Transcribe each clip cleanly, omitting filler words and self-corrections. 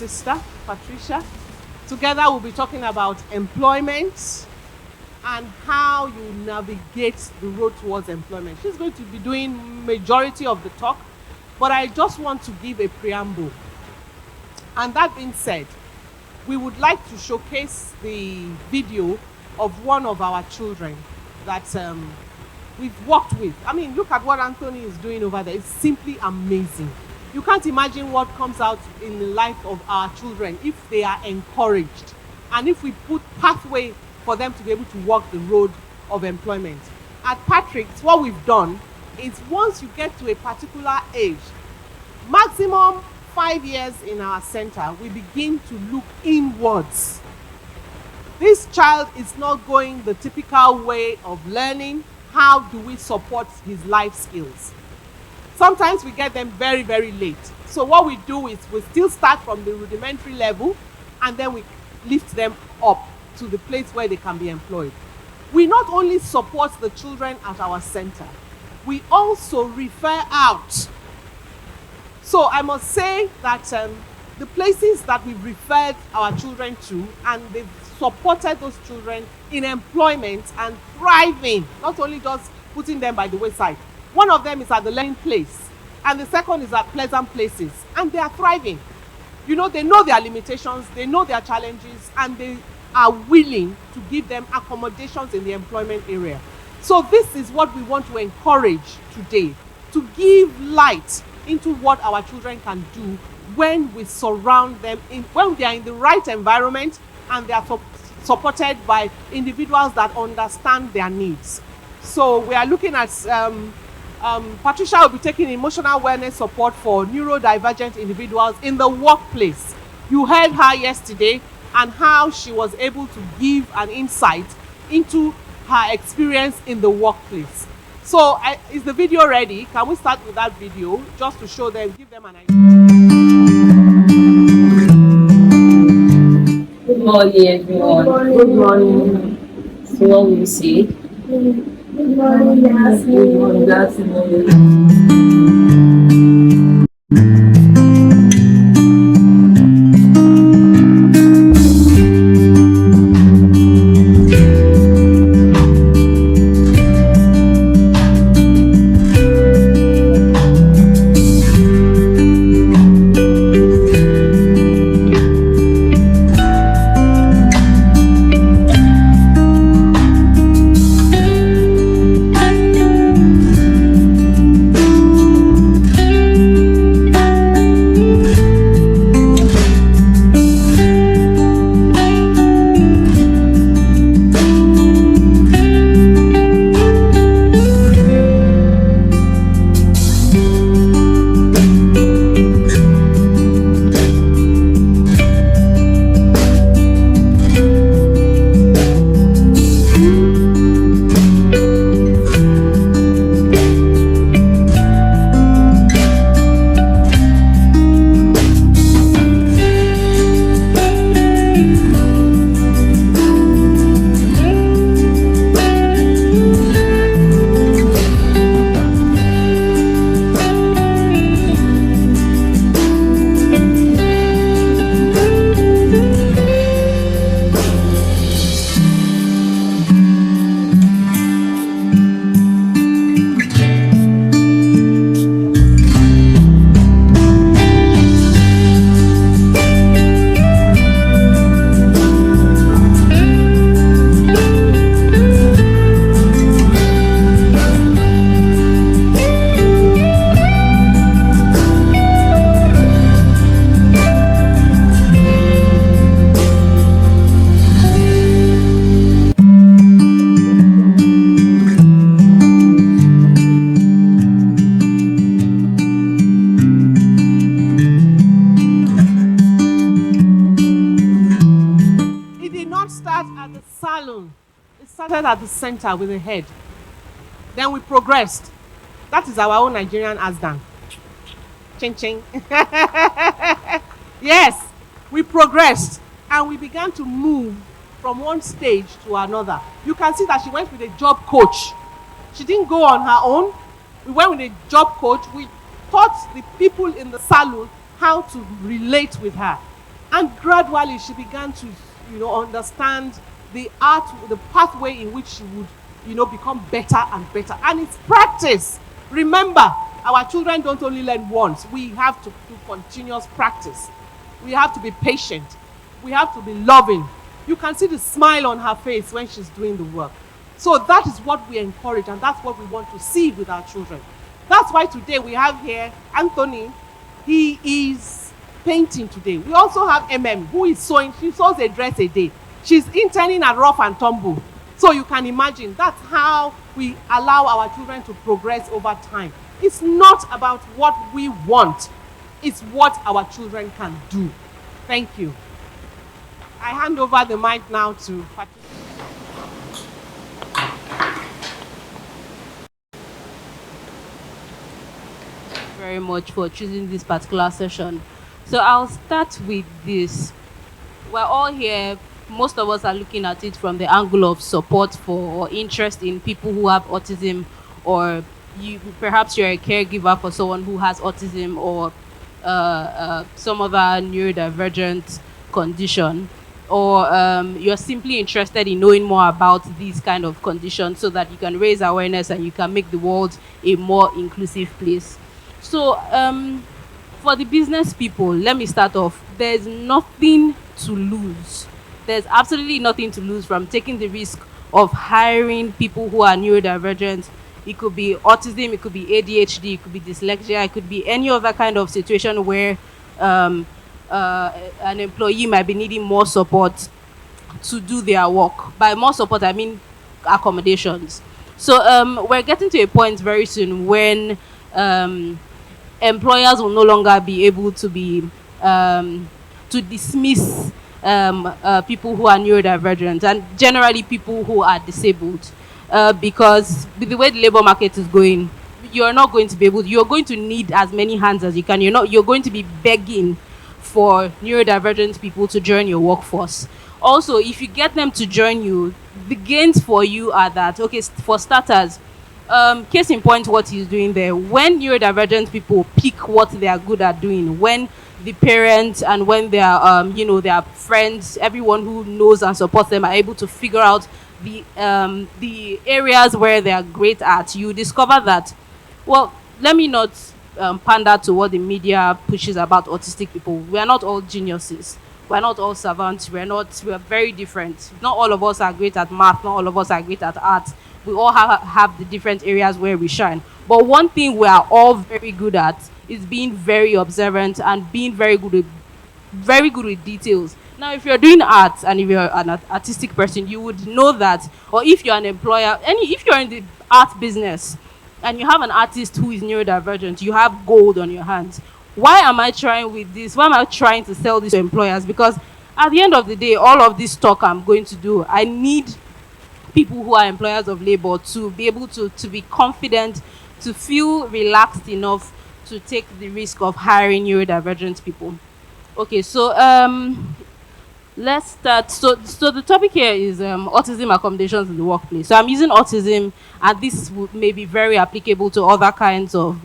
sister, Patricia. Together we'll be talking about employment and how you navigate the road towards employment. She's going to be doing majority of the talk, but I just want to give a preamble. And that being said, we would like to showcase the video of one of our children that we've worked with. I mean, look at what Anthony is doing over there. It's simply amazing. You can't imagine what comes out in the life of our children if they are encouraged and if we put pathway for them to be able to walk the road of employment. At Patrick's, what we've done is once you get to a particular age, maximum 5 years in our center, we begin to look inwards. This child is not going the typical way of learning. How do we support his life skills? Sometimes we get them very, very late. So what we do is we still start from the rudimentary level and then we lift them up to the place where they can be employed. We not only support the children at our center, we also refer out. So I must say that the places that we've referred our children to, and they've supported those children in employment and thriving, not only just putting them by the wayside. One of them is at the Learning Place, and the second is at Pleasant Places, and they are thriving. You know, they know their limitations, they know their challenges, and they are willing to give them accommodations in the employment area. So this is what we want to encourage today, to give light into what our children can do when we surround them, when they are in the right environment and they are supported by individuals that understand their needs. So we are looking at, Patricia will be taking emotional wellness support for neurodivergent individuals in the workplace. You heard her yesterday and how she was able to give an insight into her experience in the workplace. So is the video ready? Can we start with that video just to show them, give them an idea? Good morning, everyone. Good morning. So what will you say? Good morning, Good morning, good afternoon. At the center with the head. Then we progressed. That is our own Nigerian Asdan. Ching ching. Yes, we progressed and we began to move from one stage to another. You can see that she went with a job coach. She didn't go on her own. We went with a job coach. We taught the people in the salon how to relate with her. And gradually she began to, understand the pathway in which she would, become better and better. And it's practice. Remember, our children don't only learn once. We have to do continuous practice. We have to be patient. We have to be loving. You can see the smile on her face when she's doing the work. So that is what we encourage, and that's what we want to see with our children. That's why today we have here Anthony. He is painting today. We also have who is sewing. She sews a dress a day. She's interning at Rough and Tumble. So you can imagine that's how we allow our children to progress over time. It's not about what we want, it's what our children can do. Thank you. I hand over the mic now to Patricia. Very much for choosing this particular session. So I'll start with this. We're all here, most of us are looking at it from the angle of support for or interest in people who have autism, or perhaps you're a caregiver for someone who has autism or some other neurodivergent condition, or you're simply interested in knowing more about these kind of conditions so that you can raise awareness and you can make the world a more inclusive place. So for the business people, let me start off. There's nothing to lose. There's absolutely nothing to lose from taking the risk of hiring people who are neurodivergent. It could be autism, it could be ADHD, it could be dyslexia, it could be any other kind of situation where an employee might be needing more support to do their work. By more support, I mean accommodations. So we're getting to a point very soon when employers will no longer be able to to dismiss people who are neurodivergent and generally people who are disabled, because with the way the labor market is going, you're not going to be able. You're going to need as many hands as you can. You're going to be begging for neurodivergent people to join your workforce. Also, if you get them to join you, the gains for you are that, okay, for starters, case in point, what he's doing there, when neurodivergent people pick what they are good at doing, when the parents and when their friends, everyone who knows and supports them are able to figure out the areas where they are great at, you discover that, well, let me not pander to what the media pushes about autistic people. We are not all geniuses. We're not all savants. We're very different. Not all of us are great at math. Not all of us are great at art. We all have the different areas where we shine. But one thing we are all very good at is being very observant and being very good with details. Now, if you're doing art and if you're an artistic person, you would know that, or if you're an employer, if you're in the art business and you have an artist who is neurodivergent, you have gold on your hands. Why am I trying with this? Why am I trying to sell this to employers? Because at the end of the day, all of this talk I'm going to do, I need people who are employers of labor to be able to be confident, to feel relaxed enough to take the risk of hiring neurodivergent people. Okay, so let's start. So the topic here is autism accommodations in the workplace. So I'm using autism, and this may be very applicable to other kinds of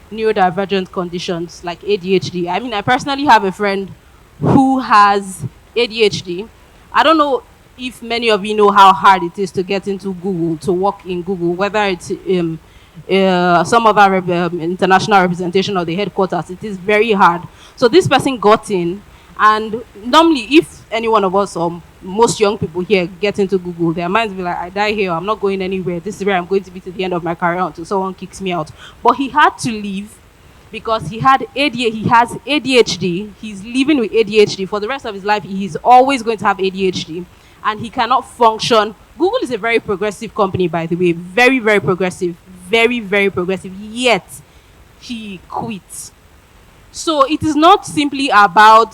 neurodivergent conditions like ADHD. I mean, I personally have a friend who has ADHD. I don't know if many of you know how hard it is to get into Google, to work in Google, whether it's some other international representation or the headquarters. It is very hard. So this person got in, and normally if any one of us or most young people here get into Google, their minds will be like, I die here, I'm not going anywhere. This is where I'm going to be to the end of my career until someone kicks me out. But he had to leave because he has ADHD. He's living with ADHD for the rest of his life. He's always going to have ADHD, and he cannot function. Google is a very progressive company, by the way, very, very progressive, very, very progressive, yet he quits. So it is not simply about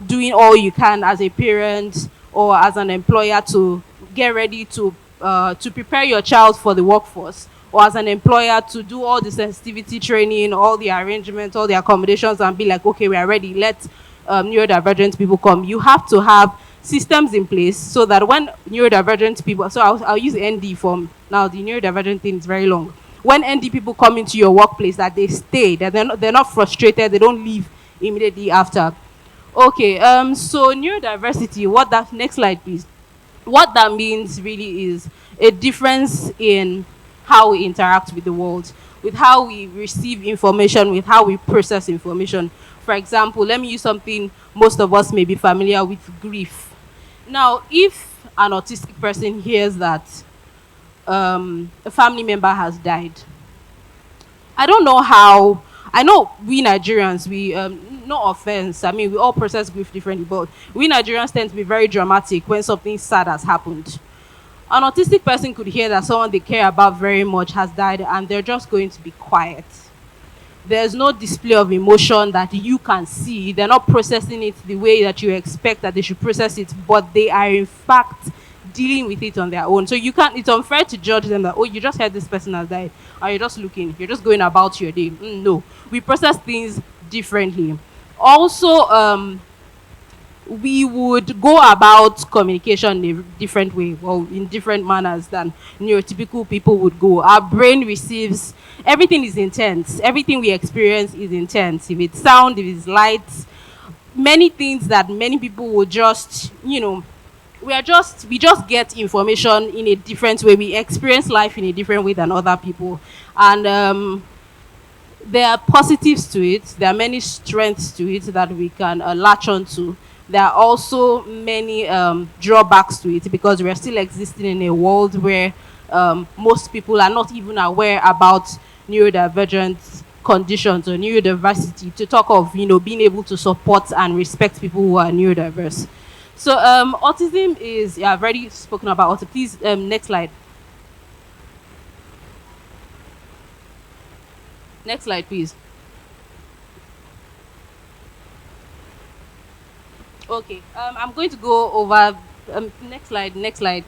doing all you can as a parent or as an employer to get ready to prepare your child for the workforce, or as an employer to do all the sensitivity training, all the arrangements, all the accommodations, and be like, okay, we are ready, let neurodivergent people come. You have to have systems in place so that when neurodivergent people, so I'll use ND form. Now the neurodivergent thing is very long. When ND people come into your workplace, that they stay, that they're not frustrated, they don't leave immediately after. Okay, so neurodiversity, what that, next slide please. What that means really is a difference in how we interact with the world, with how we receive information, with how we process information. For example, let me use something most of us may be familiar with: grief. Now, if an autistic person hears that a family member has died, I don't know how. I know we Nigerians, we no offense. I mean, we all process grief differently, but we Nigerians tend to be very dramatic when something sad has happened. An autistic person could hear that someone they care about very much has died, and they're just going to be quiet. There's no display of emotion that you can see. They're not processing it the way that you expect that they should process it, but they are in fact dealing with it on their own. So you can't, it's unfair to judge them that, oh, you just heard this person has died, or you're just looking, you're just going about your day. No, we process things differently. Also, we would go about communication in a different way, well, in different manners than neurotypical people would go. Our brain receives, everything is intense. Everything we experience is intense. If it's sound, if it's light, many things that many people would just, we just get information in a different way. We experience life in a different way than other people. And there are positives to it. There are many strengths to it that we can latch on to. There are also many drawbacks to it because we're still existing in a world where most people are not even aware about neurodivergent conditions or neurodiversity, to talk of being able to support and respect people who are neurodiverse. So autism is, yeah, I've already spoken about autism. Please, next slide. Next slide, please. Okay. I'm going to go over. Next slide. Next slide.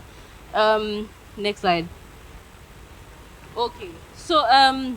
Um, Next slide. Okay. So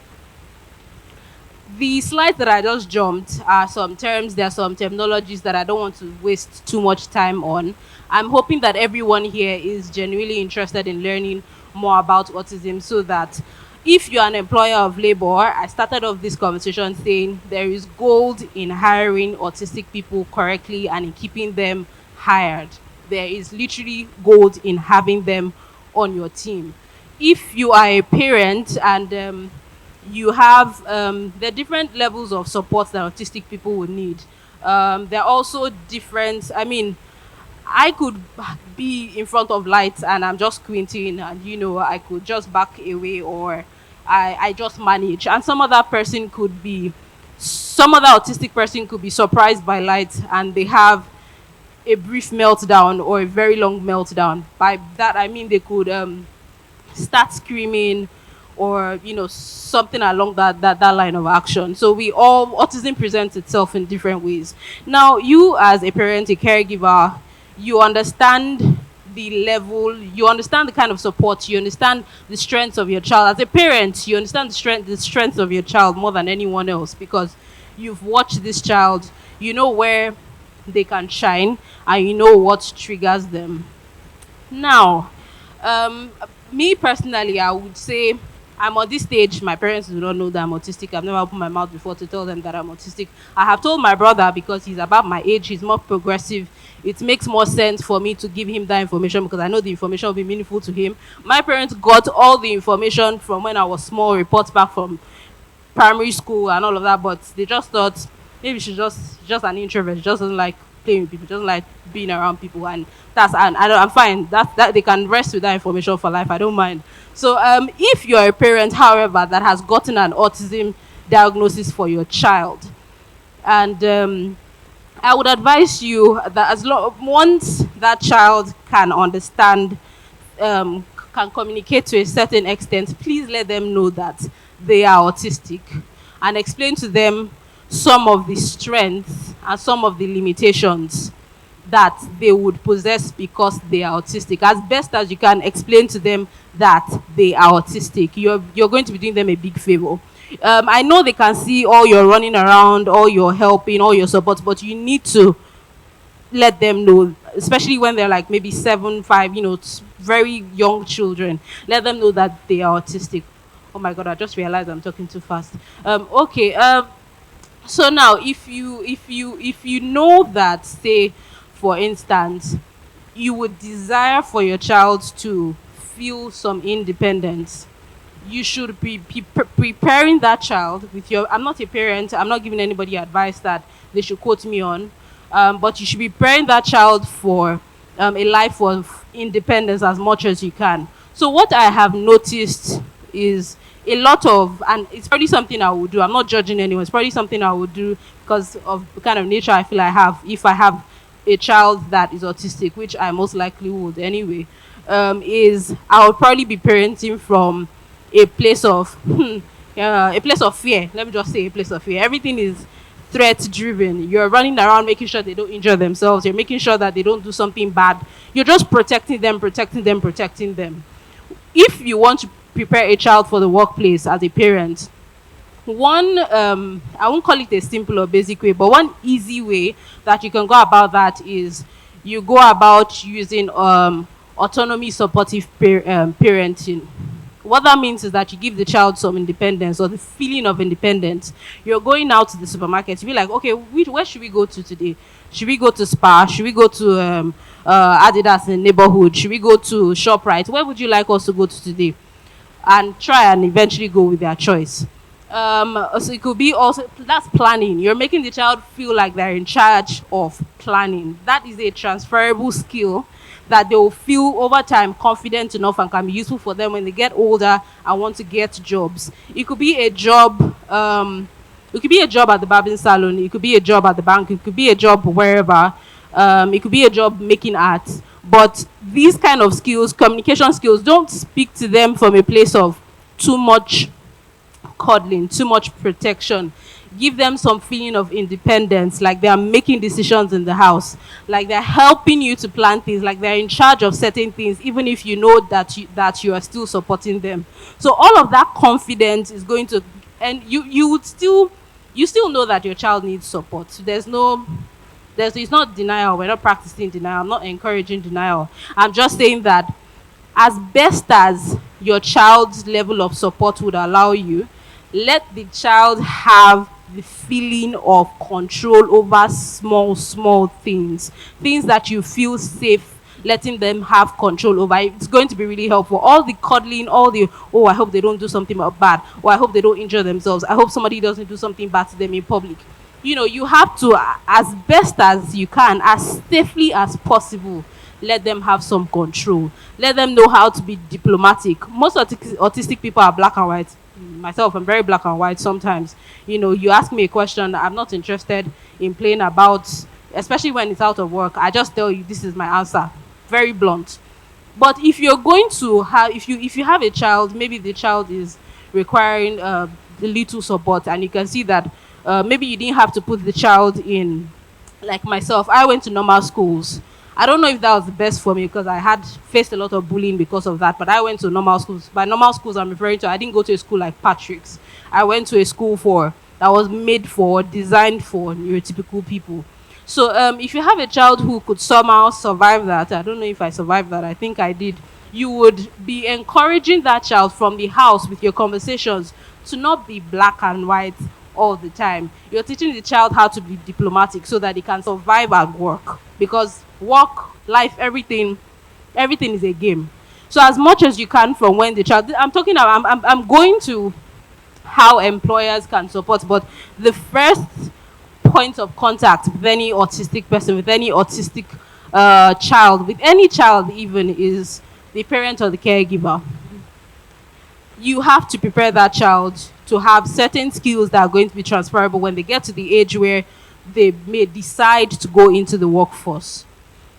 the slides that I just jumped are some terms, there are some terminologies that I don't want to waste too much time on. I'm hoping that everyone here is genuinely interested in learning more about autism so that if you're an employer of labor, I started off this conversation saying there is gold in hiring autistic people correctly and in keeping them hired. There is literally gold in having them on your team. If you are a parent and you have there are different levels of support that autistic people would need. There are also different. I mean, I could be in front of lights and I'm just squinting, and I could just back away, or I just manage. And some other autistic person could be surprised by lights and they have a brief meltdown or a very long meltdown. By that I mean they could start screaming, or something along that line of action. So we all, autism presents itself in different ways. Now, you as a parent, a caregiver, you understand the level, you understand the kind of support, you understand the strengths of your child. As a parent, you understand the strength of your child more than anyone else, because you've watched this child, you know where they can shine, and you know what triggers them. Now, um, me personally, I would say I'm on this stage. My parents do not know that I'm autistic. I've never opened my mouth before to tell them that I'm autistic. I have told my brother because he's about my age, he's more progressive. It makes more sense for me to give him that information because I know the information will be meaningful to him. My parents got all the information from when I was small, reports back from primary school and all of that, but they just thought maybe she's just an introvert. She just doesn't like playing with people, doesn't like being around people, and I'm fine. That they can rest with that information for life. I don't mind. So if you're a parent, however, that has gotten an autism diagnosis for your child, and I would advise you that once that child can understand, can communicate to a certain extent, please let them know that they are autistic, and explain to them some of the strengths and some of the limitations that they would possess because they are autistic. As best as you can, explain to them that they are autistic. You're going to be doing them a big favor. I know they can see all your running around, all your helping, all your support, but you need to let them know, especially when they're like maybe 7, 5, very young children. Let them know that they are autistic. Oh my God, I just realized I'm talking too fast. Okay. So now, if you know that, say, for instance, you would desire for your child to feel some independence, you should be preparing that child with your. I'm not a parent, I'm not giving anybody advice that they should quote me on, but you should be preparing that child for a life of independence as much as you can. So what I have noticed is a lot of, and it's probably something I would do, I'm not judging anyone, it's probably something I would do because of the kind of nature I feel I have if I have a child that is autistic, which I most likely would anyway. Is I would probably be parenting from a place of a place of fear. Let me just say a place of fear. Everything is threat driven. You're running around making sure they don't injure themselves. You're making sure that they don't do something bad. You're just protecting them, protecting them, protecting them. If you want to prepare a child for the workplace as a parent, one I won't call it a simple or basic way, but one easy way that you can go about that is you go about using autonomy supportive parenting. What that means is that you give the child some independence or the feeling of independence. You're going out to the supermarket, you be like, okay, where should we go to today? Should we go to Spa? Should we go to Adidas in the neighborhood? Should we go to ShopRite? Where would you like us to go to today? And try and eventually go with their choice. So it could be also, that's planning. You're making the child feel like they're in charge of planning. That is a transferable skill that they will feel over time confident enough and can be useful for them when they get older and want to get jobs. It could be a job. It could be a job at the barbing salon. It could be a job at the bank. It could be a job wherever. It could be a job making art. But these kind of skills, communication skills, don't speak to them from a place of too much coddling, too much protection. Give them some feeling of independence, like they are making decisions in the house, like they're helping you to plan things, like they're in charge of certain things, even if you know that you are still supporting them. So all of that confidence is going to, and you would still, you still know that your child needs support. It's not denial. We're not practicing denial. I'm not encouraging denial. I'm just saying that as best as your child's level of support would allow you, let the child have the feeling of control over small things, things that you feel safe letting them have control over. It's going to be really helpful. All the cuddling, all the, oh, I hope they don't do something bad, or I hope they don't injure themselves, I hope somebody doesn't do something bad to them in public. You have to, as best as you can, as safely as possible, let them have some control. Let them know how to be diplomatic. Most autistic people are black and white. Myself, I'm very black and white sometimes. You ask me a question, I'm not interested in playing about, especially when it's out of work. I just tell you, this is my answer. Very blunt. But if you're going to have, if you have a child, maybe the child is requiring the little support, and you can see that maybe you didn't have to put the child in, like myself, I went to normal schools. I don't know if that was the best for me because I had faced a lot of bullying because of that, but I went to normal schools. By normal schools, I'm referring to, I didn't go to a school like Patrick's. I went to a school that was made for, designed for neurotypical people. So if you have a child who could somehow survive that, I don't know if I survived that, I think I did, you would be encouraging that child from the house with your conversations to not be black and white all the time. You're teaching the child how to be diplomatic so that they can survive at work. Because work, life, everything is a game. So as much as you can from when the child, I'm talking about, I'm going to how employers can support, but the first point of contact with any autistic person, with any autistic child, with any child even, is the parent or the caregiver. You have to prepare that child to have certain skills that are going to be transferable when they get to the age where they may decide to go into the workforce.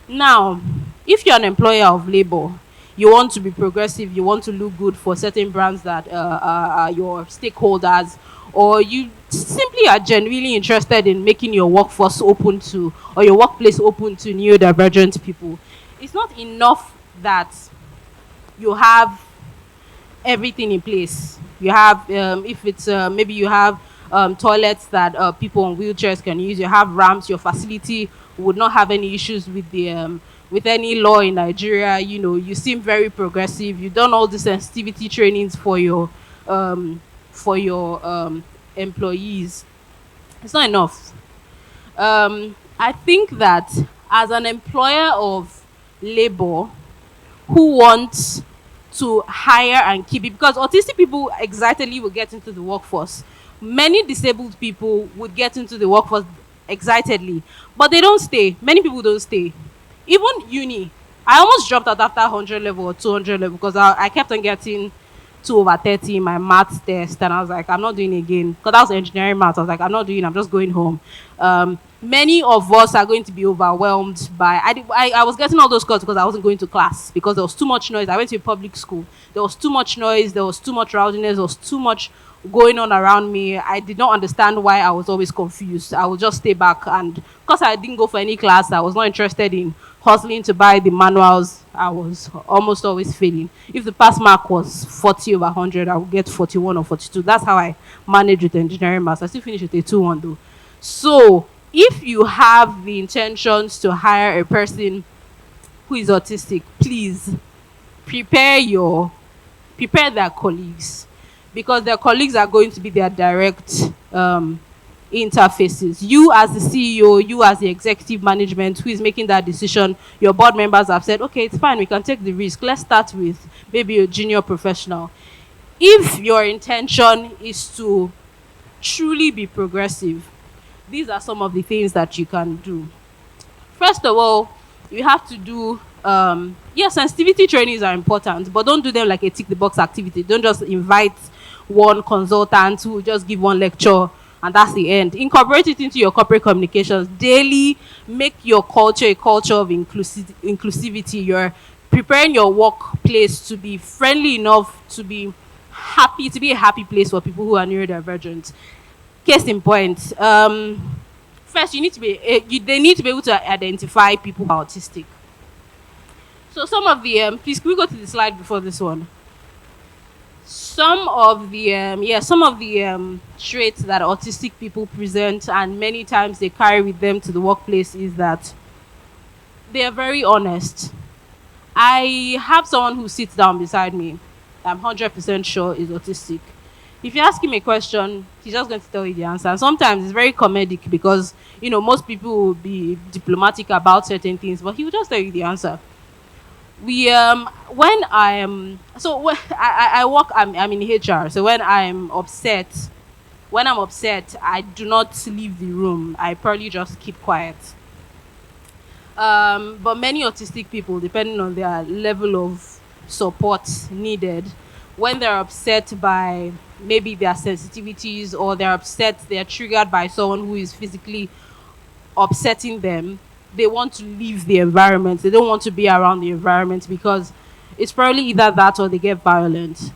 Now, if you're an employer of labor, you want to be progressive, you want to look good for certain brands that are your stakeholders, or you simply are genuinely interested in making your workforce open to, or your workplace open to neurodivergent people, it's not enough that you have everything in place. You have, if it's maybe you have toilets that people on wheelchairs can use. You have ramps. Your facility would not have any issues with any law in Nigeria. You seem very progressive. You've done all the sensitivity trainings for your employees. It's not enough. I think that as an employer of labor who wants to hire and keep it, because autistic people excitedly will get into the workforce. Many disabled people would get into the workforce excitedly, but they don't stay. Many people don't stay. Even uni, I almost dropped out after 100 level or 200 level because I kept on getting 2/30 in my maths test, and I was like, I'm not doing it again because that was engineering maths. I was like, I'm not doing. I'm just going home. Many of us are going to be overwhelmed by. I was getting all those scores because I wasn't going to class because there was too much noise. I went to a public school. There was too much noise. There was too much rowdiness. There was too much going on around me. I did not understand why I was always confused. I would just stay back, and because I didn't go for any class, I was not interested in hustling to buy the manuals. I was almost always failing. If the pass mark was 40/100, I would get 41 or 42. That's how I managed with engineering maths. I still finished with a 2-1 though. So if you have the intentions to hire a person who is autistic, please prepare your prepare their colleagues, because their colleagues are going to be their direct interfaces. You as the CEO, you as the executive management who is making that decision, your board members have said, okay, it's fine, we can take the risk. Let's start with maybe a junior professional. If your intention is to truly be progressive, these are some of the things that you can do. First of all, you have to do sensitivity trainings are important, but don't do them like a tick the box activity. Don't just invite one consultant who will just give one lecture and that's the end. Incorporate it into your corporate communications daily. Make your culture a culture of inclusivity. You're preparing your workplace to be friendly enough to be happy, to be a happy place for people who are neurodivergent. Case in point, first you need to be they need to be able to identify people who are autistic. So some of the please, can we go to the slide before this one? Some of the traits that autistic people present, and many times they carry with them to the workplace, is that they are very honest. I have someone who sits down beside me, I'm 100% sure is autistic. If you ask him a question, he's just going to tell you the answer. And sometimes it's very comedic because, most people will be diplomatic about certain things, but he will just tell you the answer. We when I am so when I work, I'm in HR. So when I'm upset, I do not leave the room. I probably just keep quiet. But many autistic people, depending on their level of support needed, when they're upset by maybe their sensitivities, or they're triggered by someone who is physically upsetting them, they want to leave the environment. They don't want to be around the environment because it's probably either that or they get violent.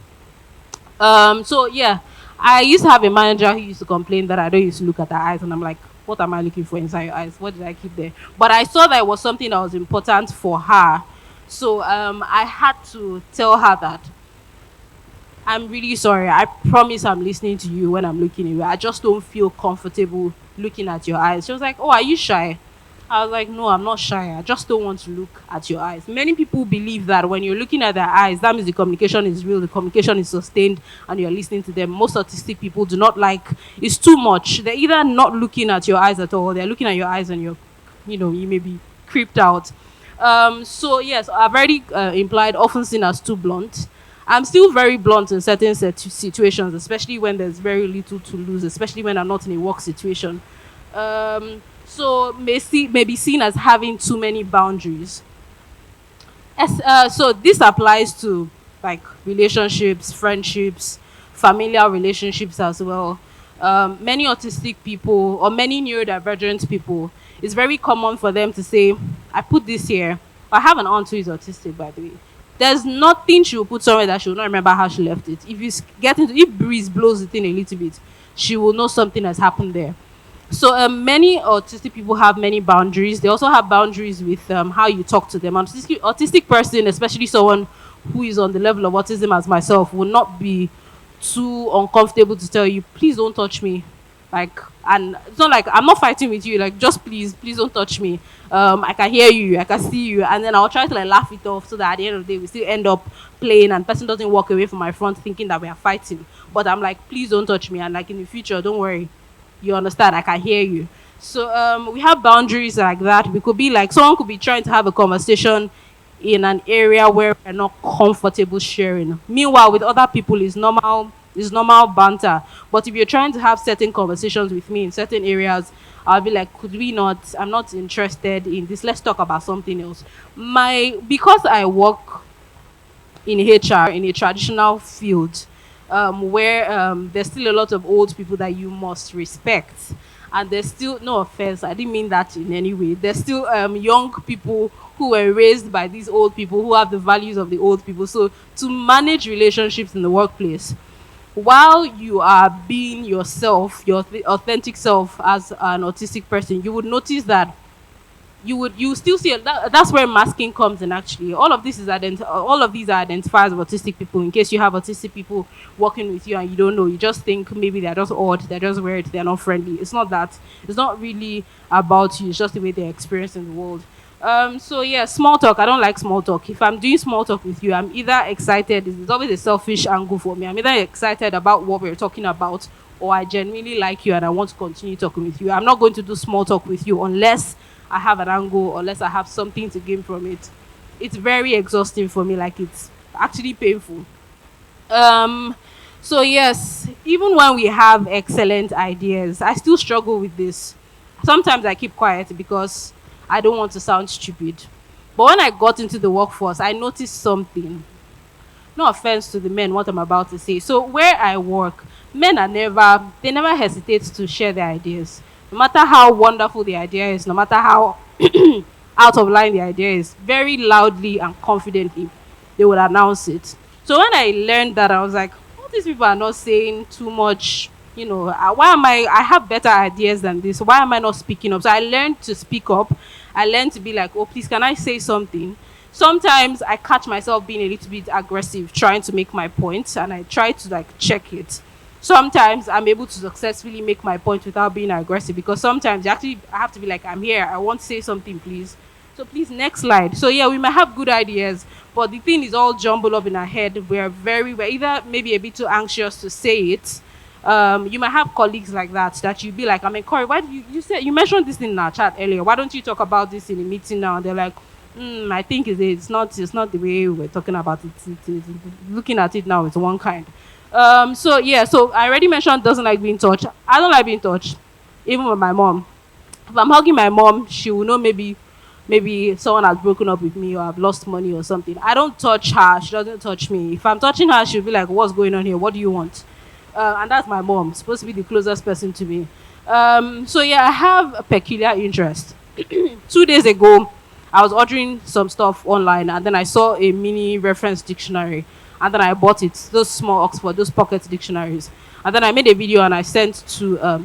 So yeah, I used to have a manager who used to complain that I don't used to look at her eyes, and I'm like, what am I looking for inside your eyes? What did I keep there? But I saw that it was something that was important for her. So I had to tell her that I'm really sorry. I promise I'm listening to you when I'm looking at you. I just don't feel comfortable looking at your eyes. She was like, oh, are you shy? I was like, no, I'm not shy. I just don't want to look at your eyes. Many people believe that when you're looking at their eyes, that means the communication is real, the communication is sustained, and you're listening to them. Most autistic people do not like, it's too much. They're either not looking at your eyes at all, or they're looking at your eyes and you may be creeped out. So yes, I've already implied often seen as too blunt. I'm still very blunt in certain situations, especially when there's very little to lose, especially when I'm not in a work situation. So may be seen as having too many boundaries. So this applies to like relationships, friendships, familial relationships as well. Many autistic people or many neurodivergent people, it's very common for them to say, I put this here. I have an aunt who is autistic, by the way. There's nothing she will put somewhere that she will not remember how she left it. If breeze blows the thing a little bit, she will know something has happened there. So many autistic people have many boundaries. They also have boundaries with how you talk to them. Autistic person, especially someone who is on the level of autism as myself, will not be too uncomfortable to tell you, please don't touch me. Like, and it's not like I'm not fighting with you. Like, just please don't touch me. I can hear you, I can see you, and then I'll try to like laugh it off so that at the end of the day we still end up playing, and person doesn't walk away from my front thinking that we are fighting. But I'm like, please don't touch me, and like in the future, don't worry, You understand? I can hear you. So we have boundaries like that. We could be like someone could be trying to have a conversation in an area where we're not comfortable sharing. Meanwhile, with other people, is normal banter. But if you're trying to have certain conversations with me in certain areas, I'll be like, could we not? I'm not interested in this. Let's talk about something else. Because I work in HR in a traditional field, where there's still a lot of old people that you must respect. And there's still, no offense, I didn't mean that in any way. There's still young people who were raised by these old people who have the values of the old people. So to manage relationships in the workplace, while you are being yourself, your authentic self as an autistic person, you would notice that you still see that's where masking comes in. Actually, all of these are identifiers of autistic people. In case you have autistic people working with you and you don't know, you just think maybe they're just odd, they're just weird, they're not friendly. It's not that. It's not really about you. It's just the way they're experiencing the world. So yeah, small talk. I don't like small talk. If I'm doing small talk with you, I'm either excited. It's always a selfish angle for me. I'm either excited about what we're talking about, or I genuinely like you and I want to continue talking with you. I'm not going to do small talk with you unless I have an angle, unless I have something to gain from it. It's very exhausting for me. Like, it's actually painful. Um, so yes, even when we have excellent ideas, I still struggle with this. Sometimes I keep quiet because I don't want to sound stupid. But when I got into the workforce, I noticed something. No offense to the men, what I'm about to say. So where I work, men are never they never hesitate to share their ideas. No matter how wonderful the idea is, no matter how out of line the idea is, very loudly and confidently they would announce it. So when I learned that, I was like, all these people are not saying too much. Why am I have better ideas than this? Why am I not speaking up? So I learned to speak up. I learned to be like, oh, please, can I say something? Sometimes I catch myself being a little bit aggressive, trying to make my point, and I try to like check it. Sometimes I'm able to successfully make my point without being aggressive, because sometimes you actually I have to be like, I'm here, I want to say something, please. So please, next slide. So yeah, we might have good ideas, but the thing is all jumbled up in our head. We're either maybe a bit too anxious to say it. You might have colleagues like that you'd be like, I mean, Corey, why do you said you mentioned this in our chat earlier? Why don't you talk about this in a meeting now? And they're like, I think it's not the way we're talking about it. Looking at it now, it's one kind. So yeah, so I already mentioned doesn't like being touched. I don't like being touched, even with my mom. If I'm hugging my mom, she will know maybe someone has broken up with me or I've lost money or something. I don't touch her. She doesn't touch me. If I'm touching her, she'll be like, "What's going on here? What do you want?" And that's my mom, supposed to be the closest person to me. So yeah, I have a peculiar interest. 2 days ago, I was ordering some stuff online and then I saw a mini reference dictionary and then I bought it. Those small Oxford, those pocket dictionaries. And then I made a video and I sent to a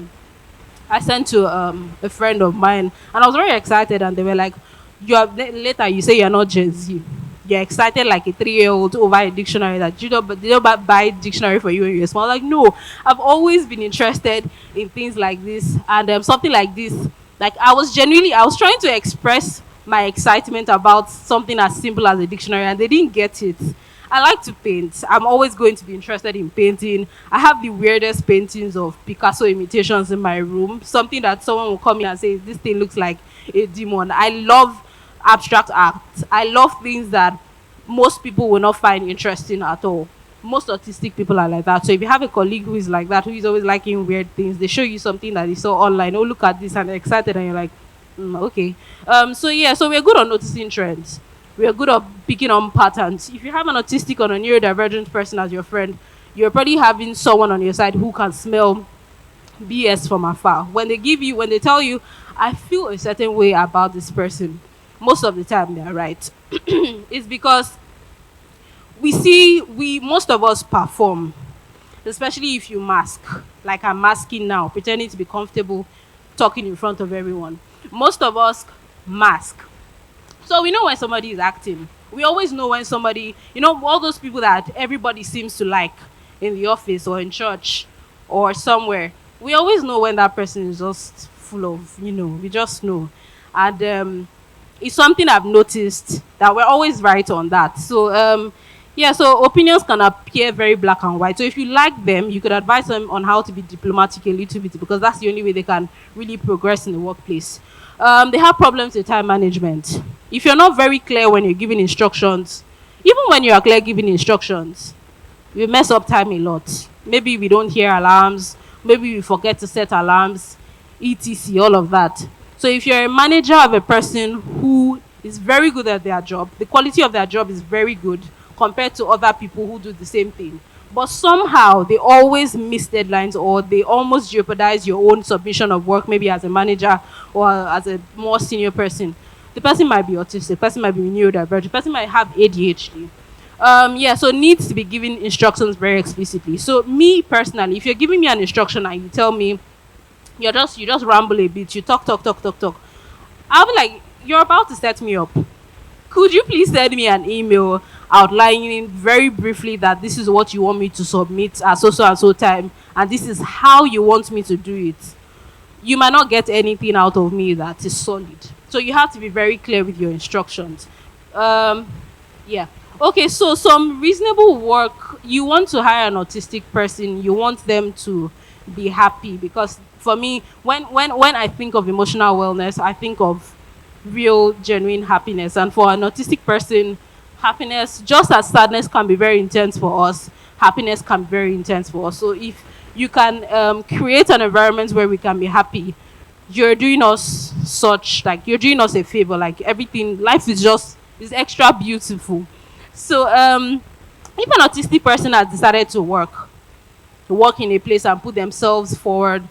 friend of mine, and I was very excited. And they were like, later you say you're not Gen Z. You're excited like a 3-year-old over a dictionary that they don't buy dictionary for you when you're small." Like, no, I've always been interested in things like this and something like this. Like, I was trying to express my excitement about something as simple as a dictionary, and they didn't get it. I like to paint. I'm always going to be interested in painting. I have the weirdest paintings of Picasso imitations in my room. Something that someone will come in and say, "This thing looks like a demon." I love abstract art. I love things that most people will not find interesting at all. Most autistic people are like that. So if you have a colleague who is like that, who is always liking weird things, they show you something that they saw online. Oh, look at this, and they're excited, and you're like, okay. So yeah, so we're good on noticing trends. We are good at picking on patterns. If you have an autistic or a neurodivergent person as your friend, you're probably having someone on your side who can smell BS from afar. When they tell you, I feel a certain way about this person, most of the time they're right. It's because most of us perform, especially if you mask, like I'm masking now, pretending to be comfortable talking in front of everyone. Most of us mask. So we know when somebody is acting. We always know when somebody, all those people that everybody seems to like in the office or in church or somewhere. We always know when that person is just full of, we just know. And it's something I've noticed that we're always right on that. So Yeah, so opinions can appear very black and white. So if you like them, you could advise them on how to be diplomatic a little bit, because that's the only way they can really progress in the workplace. They have problems with time management. If you're not very clear when you're giving instructions, even when you are clear giving instructions, we mess up time a lot. Maybe we don't hear alarms, maybe we forget to set alarms, etc. All of that. So if you're a manager of a person who is very good at their job, the quality of their job is very good compared to other people who do the same thing. But somehow they always miss deadlines, or they almost jeopardize your own submission of work, maybe as a manager or as a more senior person. The person might be autistic, the person might be neurodivergent, the person might have ADHD. Yeah, so needs to be given instructions very explicitly. So me personally, if you're giving me an instruction and you tell me you just ramble a bit, you talk, I'll be like, you're about to set me up. Could you please send me an email outlining very briefly that this is what you want me to submit at so and so time, and this is how you want me to do it? You might not get anything out of me that is solid. So you have to be very clear with your instructions. Um, yeah. Okay, so some reasonable work. You want to hire an autistic person, you want them to be happy, because for me, when I think of emotional wellness, I think of real genuine happiness. And for an autistic person, happiness, just as sadness can be very intense for us, happiness can be very intense for us. So if you can create an environment where we can be happy, you're doing us such, like, you're doing us a favor. Like, everything, life is just, is extra beautiful. So if an autistic person has decided to work in a place and put themselves forward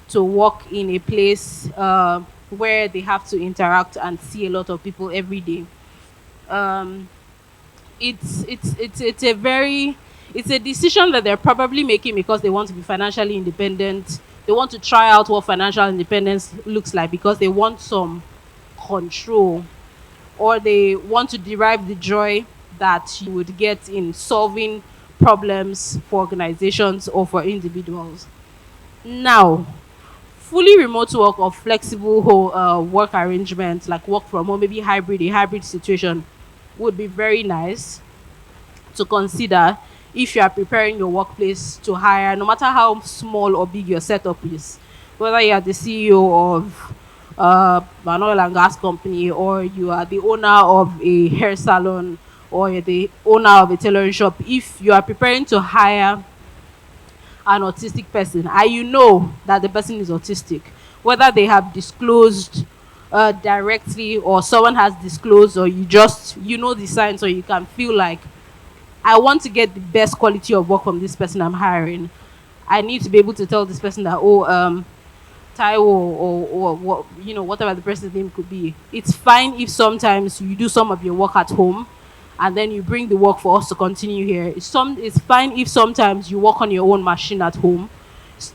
to work in a place where they have to interact and see a lot of people every day, um, it's a very, it's a decision that they're probably making because they want to be financially independent. They want to try out what financial independence looks like because they want some control, or they want to derive the joy that you would get in solving problems for organizations or for individuals. Now, fully remote work or flexible work arrangements, like work from home, maybe hybrid, a hybrid situation, would be very nice to consider if you are preparing your workplace to hire, no matter how small or big your setup is. Whether you are the CEO of an oil and gas company, or you are the owner of a hair salon, or you're the owner of a tailoring shop, if you are preparing to hire an autistic person and you know that the person is autistic, whether they have disclosed directly, or someone has disclosed, or you just, you know the signs, or you can feel like, I want to get the best quality of work from this person I'm hiring. I need to be able to tell this person that, oh, Taiwo, or what, you know, whatever the person's name could be. It's fine if sometimes you do some of your work at home and then you bring the work for us to continue here. It's fine if sometimes you work on your own machine at home.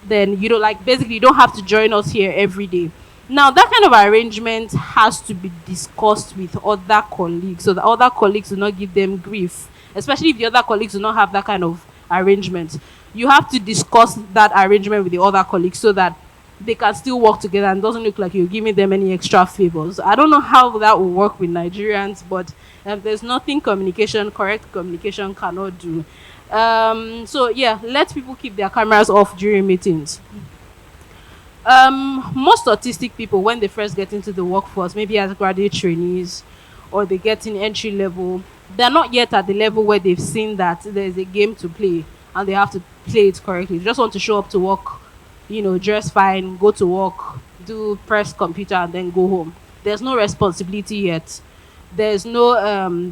Then you don't, like, basically you don't have to join us here every day. Now that kind of arrangement has to be discussed with other colleagues, so the other colleagues do not give them grief, especially if the other colleagues do not have that kind of arrangement. You have to discuss that arrangement with the other colleagues so that they can still work together and doesn't look like you're giving them any extra favors. I don't know how that will work with Nigerians, but there's nothing correct communication cannot do. So yeah, let people keep their cameras off during meetings. Most autistic people, when they first get into the workforce, maybe as graduate trainees, or they get in entry level, they're not yet at the level where they've seen that there's a game to play and they have to play it correctly. They just want to show up to work, you know, dress fine, go to work, do press computer, and then go home. There's no responsibility yet. There's no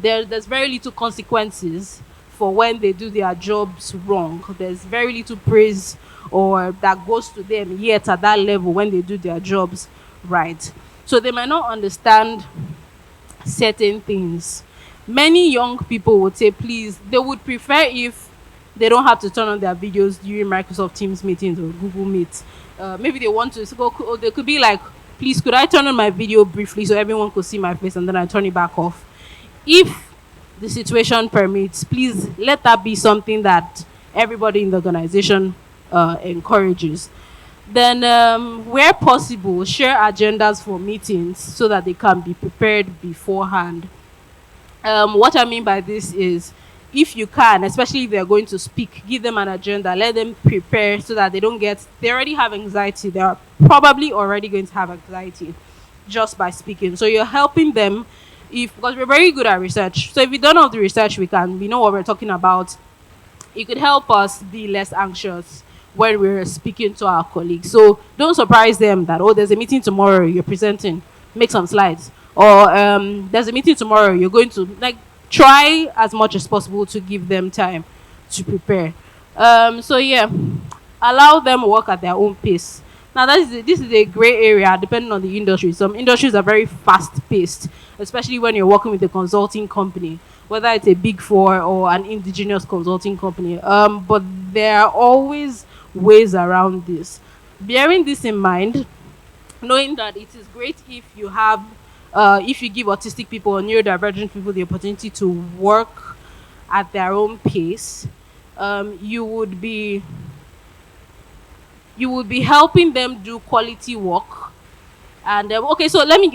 there's very little consequences for when they do their jobs wrong. There's very little praise or that goes to them yet at that level when they do their jobs right. So they might not understand certain things. Many young people would say, please, they would prefer if they don't have to turn on their videos during Microsoft Teams meetings or Google Meet. Maybe they want to go, or they could be like, please, could I turn on my video briefly so everyone could see my face, and then I turn it back off. If the situation permits, please let that be something that everybody in the organization encourages. Then, where possible, share agendas for meetings so that they can be prepared beforehand. What I mean by this is, if you can, especially if they're going to speak, give them an agenda, let them prepare so that they already have anxiety. They are probably already going to have anxiety just by speaking. So you're helping them if because we're very good at research. So if we don't know the research, we know what we're talking about. It could help us be less anxious when we're speaking to our colleagues. So don't surprise them that, oh, there's a meeting tomorrow, you're presenting, make some slides. Or there's a meeting tomorrow, you're going to, like, try as much as possible to give them time to prepare. So, yeah, allow them work at their own pace. Now, this is a gray area depending on the industry. Some industries are very fast paced, especially when you're working with a consulting company, whether it's a big four or an indigenous consulting company. But there are always ways around this. Bearing this in mind, knowing that it is great if you give autistic people or neurodivergent people the opportunity to work at their own pace, um, you would be you would be helping them do quality work. And okay, so let me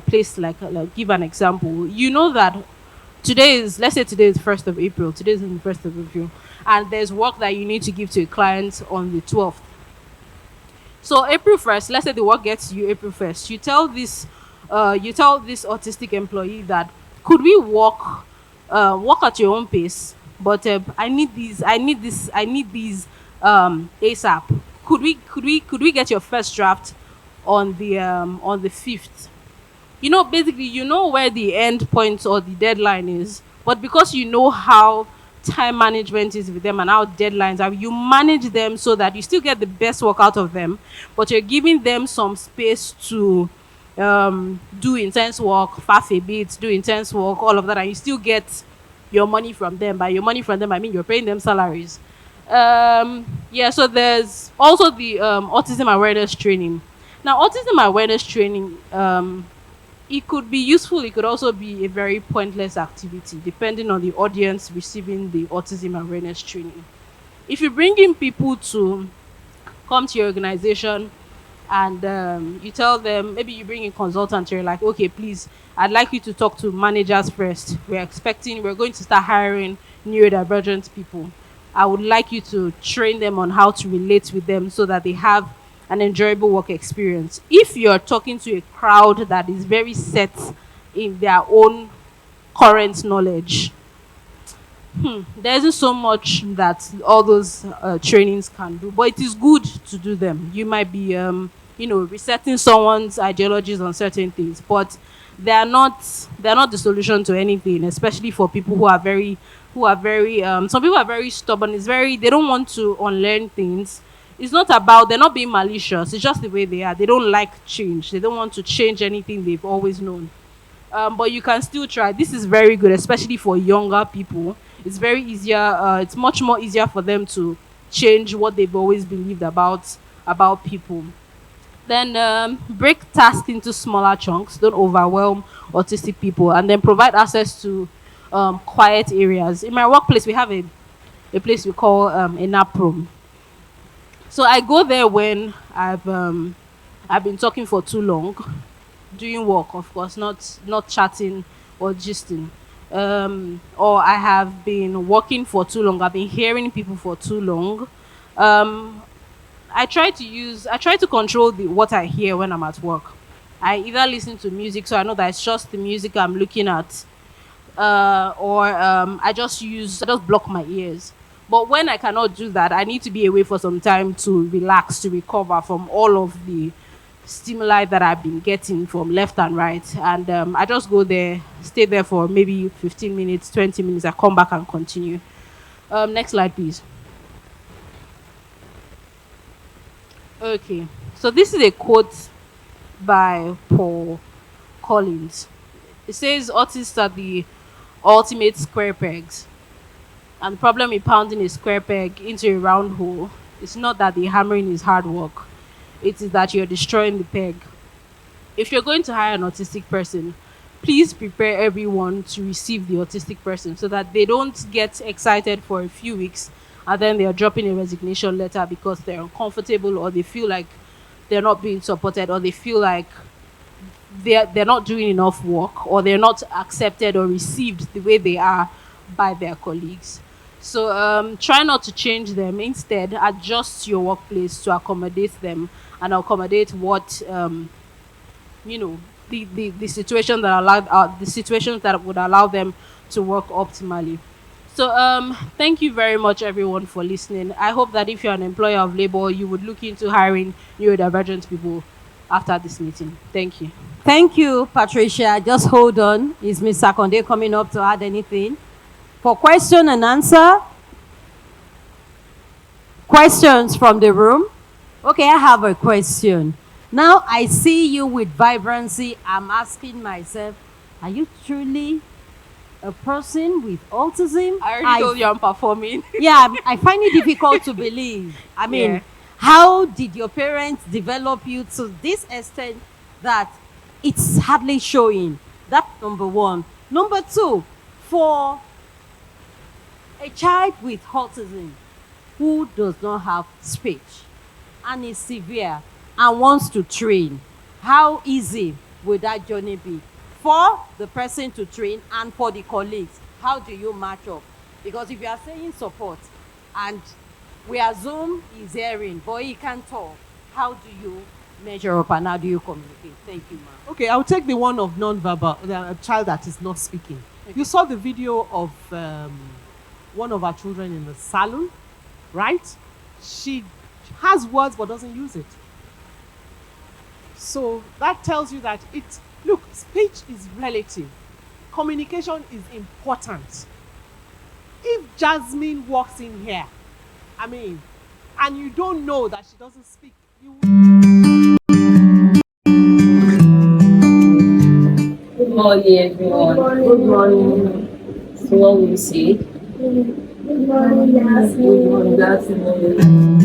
place like give an example. You know that let's say today is 1st of April. Today is the 1st of April, and there's work that you need to give to a client on the 12th. So April 1st, let's say the work gets to you April 1st. You tell this autistic employee that, could we work at your own pace, but I need these ASAP. Could we get your first draft on the 5th? Basically, where the end point or the deadline is, but because you know how time management is with them and how deadlines are, you manage them so that you still get the best work out of them, but you're giving them some space to do intense work, faff a bit, do intense work, all of that, and you still get your money from them. By your money from them, I mean you're paying them salaries. Yeah, so there's also the autism awareness training. Now, autism awareness training, it could be useful, it could also be a very pointless activity, depending on the audience receiving the autism awareness training. If you bring in people to come to your organization and you tell them, maybe you bring in consultants, you're like, okay, please, I'd like you to talk to managers first. We're going to start hiring neurodivergent people. I would like you to train them on how to relate with them so that they have an enjoyable work experience. If you're talking to a crowd that is very set in their own current knowledge, there isn't so much that all those trainings can do, but it is good to do them. You might be, resetting someone's ideologies on certain things, but they're not the solution to anything, especially for people who are very some people are very stubborn. They don't want to unlearn things. It's not about they're not being malicious. It's just the way they are. They don't like change. They don't want to change anything they've always known. But you can still try. This is very good, especially for younger people. It's very easier. It's much more easier for them to change what they've always believed about people. Then break tasks into smaller chunks. Don't overwhelm autistic people, and then provide access to quiet areas. In my workplace, we have a place we call a nap room. So I go there when I've been talking for too long, doing work, of course, not chatting or gisting. Or I have been working for too long. I've been hearing people for too long. Um, I try to control what I hear when I'm at work. I either listen to music, so I know that it's just the music I'm looking at, or I just block my ears. But when I cannot do that, I need to be away for some time to relax, to recover from all of the stimuli that I've been getting from left and right. And I just go there, stay there for maybe 15 minutes, 20 minutes. I come back and continue. Next slide, please. Okay, so this is a quote by Paul Collins. It says, "Artists are the ultimate square pegs. And the problem with pounding a square peg into a round hole is not that the hammering is hard work, it is that you're destroying the peg." If you're going to hire an autistic person, please prepare everyone to receive the autistic person so that they don't get excited for a few weeks and then they are dropping a resignation letter because they're uncomfortable or they feel like they're not being supported or they feel like they're not doing enough work, or they're not accepted or received the way they are by their colleagues. So try not to change them. Instead, adjust your workplace to accommodate them and accommodate what you know the situation that allowed the situations that would allow them to work optimally. So thank you very much everyone for listening. I hope that if you're an employer of labor, you would look into hiring neurodivergent people after this meeting. Thank you. Thank you, Patricia. Just hold on. Is Ms. Akande coming up to add anything? For question and answer, questions from the room? Okay, I have a question. Now I see you with vibrancy. I'm asking myself, are you truly a person with autism? I already told you I'm performing. Yeah, I find it difficult to believe. I mean, Yeah. how did your parents develop you to this extent that it's hardly showing? That's number one. Number two, for a child with autism who does not have speech and is severe and wants to train, how easy would that journey be for the person to train and for the colleagues? How do you match up? Because if you are saying support and we assume he's hearing but he can't talk, how do you measure up and how do you communicate? Thank you, ma'am. Okay, I'll take the one of non-verbal, a child that is not speaking. Okay. You saw the video of one of our children in the salon, right? She has words but doesn't use it. So that tells you that look, speech is relative. Communication is important. If Jasmine walks in here, I mean, and you don't know that she doesn't speak, you Good morning, everyone. Good morning. So what will you say? Good morning, Jasmine. Good morning, Jasmine.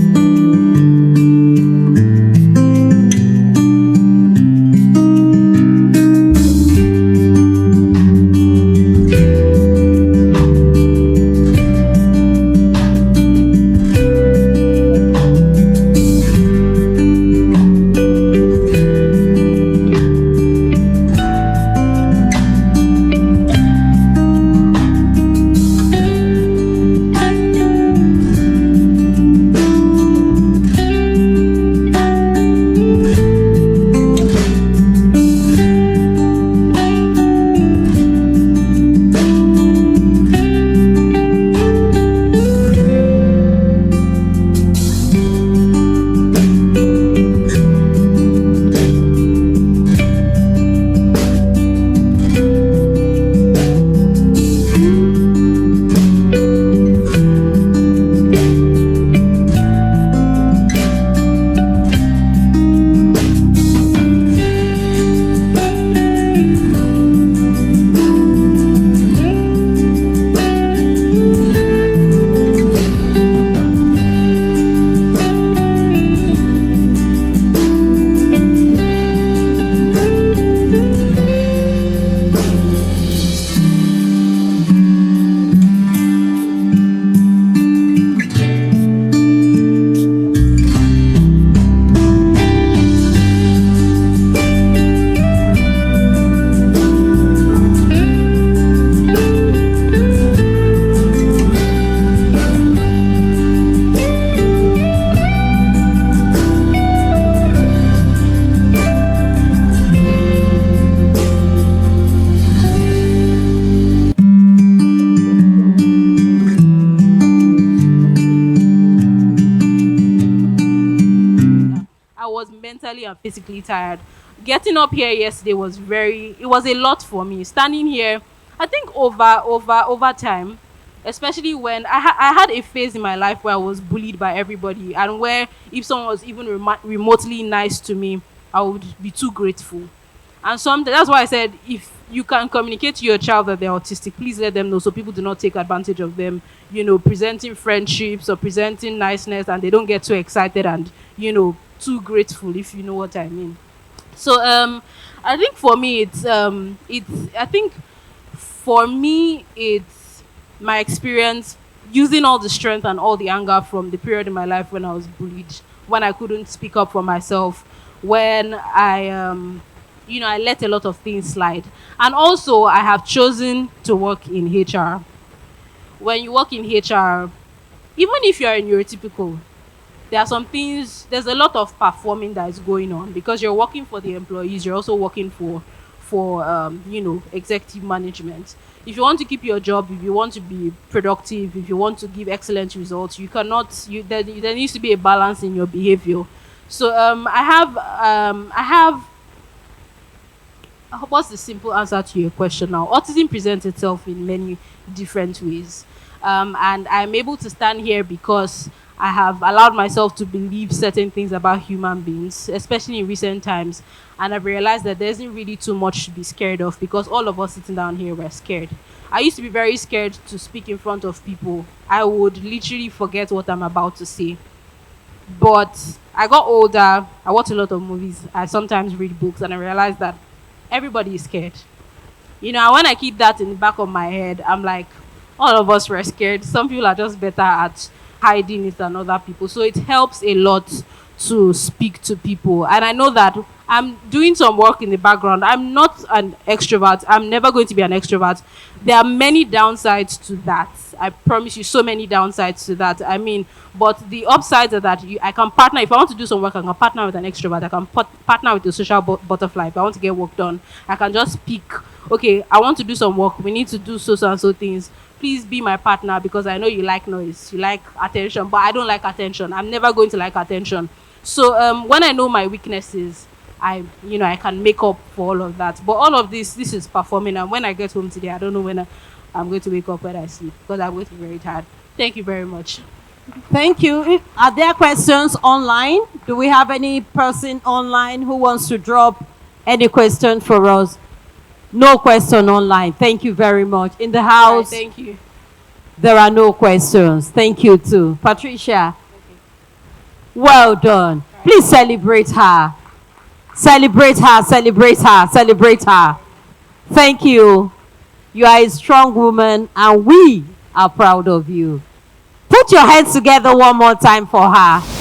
Mentally and physically tired. Getting up here yesterday was it was a lot for me. Standing here, I think over time, especially when I had a phase in my life where I was bullied by everybody, and where if someone was even remotely nice to me, I would be too grateful. And that's why I said, if you can communicate to your child that they're autistic, please let them know so people do not take advantage of them, presenting friendships or presenting niceness, and they don't get too excited and, too grateful, if you know what I mean. So I think for me it's my experience using all the strength and all the anger from the period in my life when I was bullied, when I couldn't speak up for myself, when I I let a lot of things slide. And also, I have chosen to work in HR. When you work in HR, even if you are a neurotypical, there are some things, there's a lot of performing that is going on because you're working for the employees, you're also working for executive management. If you want to keep your job, if you want to be productive, if you want to give excellent results, you cannot, there needs to be a balance in your behavior. So what's the simple answer to your question now? Autism presents itself in many different ways. And I'm able to stand here because I have allowed myself to believe certain things about human beings, especially in recent times. And I've realized that there isn't really too much to be scared of because all of us sitting down here were scared. I used to be very scared to speak in front of people. I would literally forget what I'm about to say. But I got older, I watch a lot of movies, I sometimes read books, and I realized that everybody is scared. And when I keep that in the back of my head, I'm like, all of us were scared. Some people are just better at hiding it than other people. So it helps a lot to speak to people. And I know that I'm doing some work in the background. I'm not an extrovert. I'm never going to be an extrovert. There are many downsides to that. I promise you, so many downsides to that. I mean, but the upsides are that I can partner. If I want to do some work, I can partner with an extrovert. I can partner with a social butterfly. If I want to get work done, I can just pick, okay, I want to do some work. We need to do so and so things. Please be my partner because I know you like noise, you like attention, but I don't like attention. I'm never going to like attention. So when I know my weaknesses, I can make up for all of that. But all of this is performing. And when I get home today, I don't know when I'm going to wake up when I sleep because I'm going to be very tired. Thank you very much. Thank you. Are there questions online? Do we have any person online who wants to drop any question for us? No question online. Thank you very much. In the house, thank you. There are no questions. Thank you too. Patricia, well done. Please celebrate her. Celebrate her, celebrate her, celebrate her. Thank you. You are a strong woman and we are proud of you. Put your hands together one more time for her.